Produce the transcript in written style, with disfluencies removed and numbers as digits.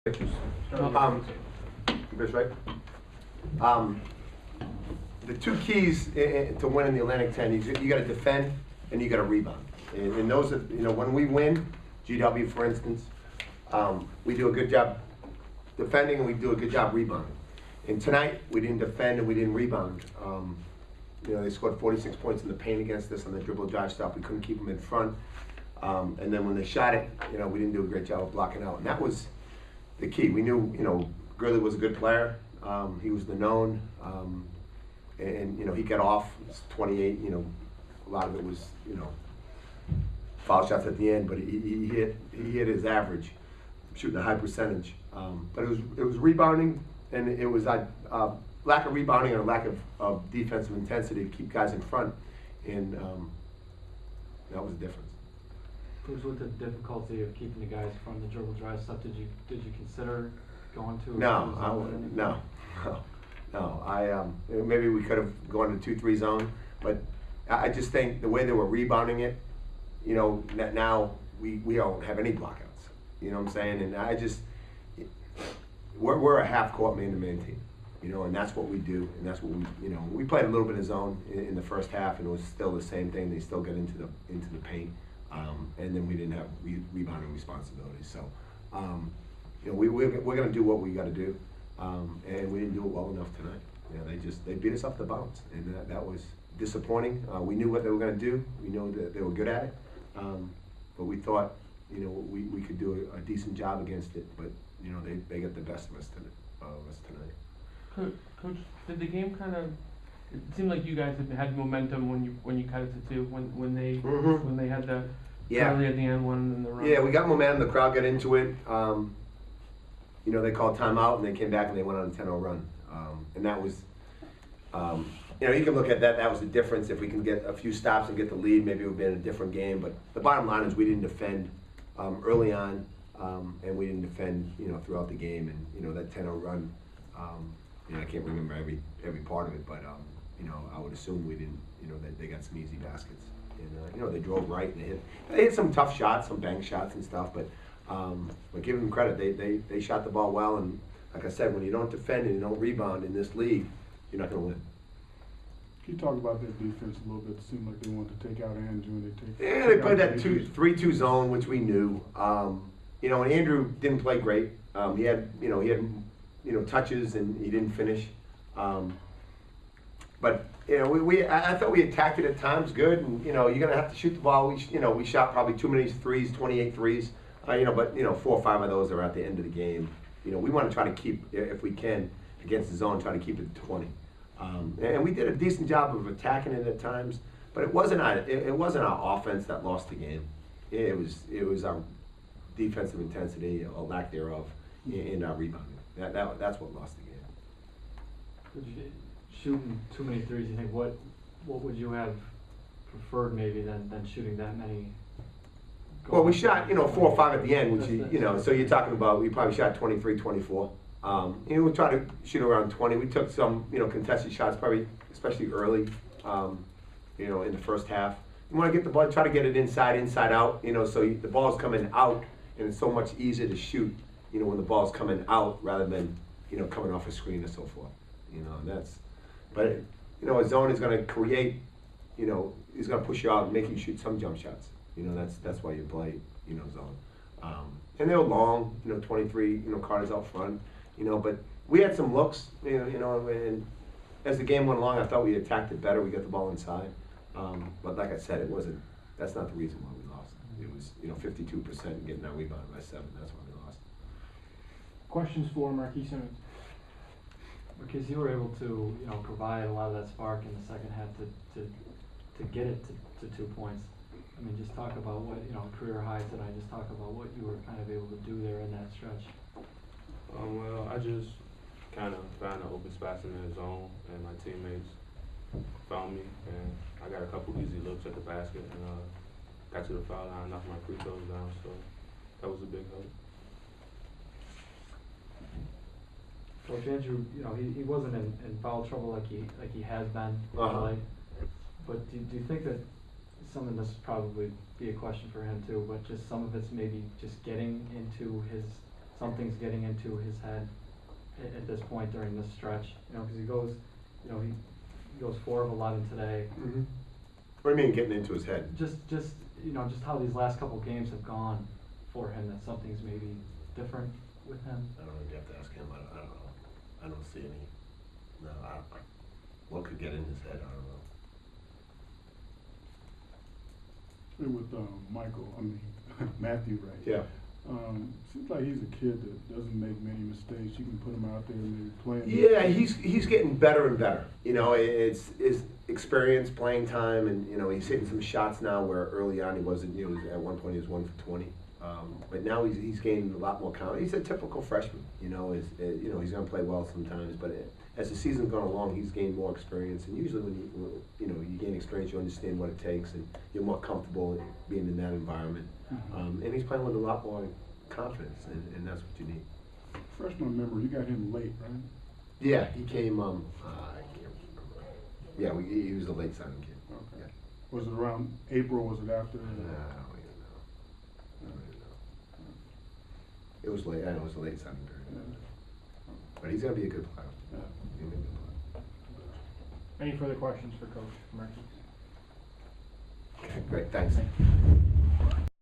That's right. The two keys to winning the Atlantic 10, you got to defend and you got to rebound. And those are, when we win, GW for instance, we do a good job defending and we do a good job rebounding. And tonight, we didn't defend and we didn't rebound. They scored 46 points in the paint against us on the dribble drive stop. We couldn't keep them in front. And then when they shot it, we didn't do a great job of blocking out. And that was the key. We knew, Gurley was a good player. He was the known. And he got off. It's 28. A lot of it was, foul shots at the end, but he hit his average, shooting a high percentage. But it was rebounding, and it was lack of rebounding and a lack of defensive intensity to keep guys in front, and that was the difference. Bruce, with the difficulty of keeping the guys from the dribble drive stuff, did you consider going to? No. Maybe we could have gone to 2-3 zone, but I just think the way they were rebounding it, that now we don't have any blockouts. You know what I'm saying? And we're a half-court man-to-man team, and that's what we do, and that's what we played a little bit of zone in the first half, and it was still the same thing. They still got into the paint, and then we didn't have rebounding responsibilities. So, we're going to do what we got to do, and we didn't do it well enough tonight. They beat us off the bounce, and that was disappointing. We knew what they were going to do. We knew that they were good at it, but we thought, we could do a decent job against it. But they got the best of us tonight. Coach, did the game kind of? It seemed like you guys had momentum when you cut it to 2 when they had the early at the end one and the run. Yeah, we got momentum. The crowd got into it. They called timeout and they came back and they went on a 10-0 run. And that was, you can look at that. That was the difference. If we can get a few stops and get the lead, maybe it would have been a different game. But the bottom line is we didn't defend early on, and we didn't defend, throughout the game. And that 10-0 run, I can't remember every part of it, but I would assume we didn't. That they got some easy baskets, and they drove right and they hit some tough shots, some bank shots and stuff. But give them credit, they shot the ball well. And like I said, when you don't defend and you don't rebound in this league, you're not going to win. Can you talk about their defense a little bit? It seemed like they wanted to take out Andrew and they played that 3-2 zone, which we knew. And Andrew didn't play great. He had touches and he didn't finish. But I thought we attacked it at times good, and you're going to have to shoot the ball. We shot probably too many threes, 28 threes. But 4 or 5 of those are at the end of the game. We want to try to keep, if we can, against the zone, try to keep it to 20. And we did a decent job of attacking it at times, but it wasn't our offense that lost the game. It was our defensive intensity, or lack thereof, in our rebounding. That's what lost the game. Shooting too many threes, you think what would you have preferred maybe than shooting that many? Well, we shot 4 or 5 at the end, which so you're talking about we probably shot 23, 24. We tried to shoot around 20. We took some contested shots, probably especially early, in the first half. You want to get the ball, try to get it inside out, so the ball's coming out, and it's so much easier to shoot, when the ball's coming out rather than coming off a screen and so forth. But a zone is going to create, is going to push you out and make you shoot some jump shots. That's why you play, zone. And they were long, 23, Carter's out front, but we had some looks, and as the game went along, I thought we attacked it better. We got the ball inside. But like I said, that's not the reason why we lost. It was, 52% getting our rebound by 7. That's why we lost. Questions for Marquis Simmons? Because you were able to, provide a lot of that spark in the second half to get it to 2 points. I mean, just talk about what, career high tonight, just talk about what you were kind of able to do there in that stretch. Well, I just kind of found an open spots in the zone, and my teammates found me, and I got a couple easy looks at the basket, and got to the foul line, knocked my free throws down, so that was a big help. Coach Andrew, he wasn't in foul trouble like he has been, but do you think that some of this probably be a question for him too, but just some of it's maybe just getting into his something's getting into his head at this point during this stretch, you know, because he goes, you know, he goes 4 of 11 today. Mm-hmm. What do you mean getting into his head? Just you know, just how these last couple games have gone for him, that something's maybe different with him. I don't know, you have to ask him, I don't know. I don't see any, no, what could get in his head, I don't know. And with Matthew, right? Yeah. Seems like he's a kid that doesn't make many mistakes. You can put him out there and maybe play him. Yeah, he's getting better and better. You know, it's experience, playing time, and you know he's hitting some shots now where early on he wasn't. You know, at one point he was 1 for 20, but now he's gaining a lot more confidence. He's a typical freshman. You know, you know he's gonna play well sometimes, but as the season's gone along, he's gained more experience. And usually when you gain experience, you understand what it takes, and you're more comfortable being in that environment. Mm-hmm. And he's playing with a lot more confidence, and that's what you need. Freshman memory, you got him late, right? Yeah, he came. I can't remember. Yeah, he was a late signing kid. Okay. Yeah. Was it around April? Was it after? I don't even know. It was late. I know it was a late signing period. Yeah. But he's gonna be a good player. Yeah. He's gonna be a good player. Any further questions for Coach Murphy? Okay, great. Thanks.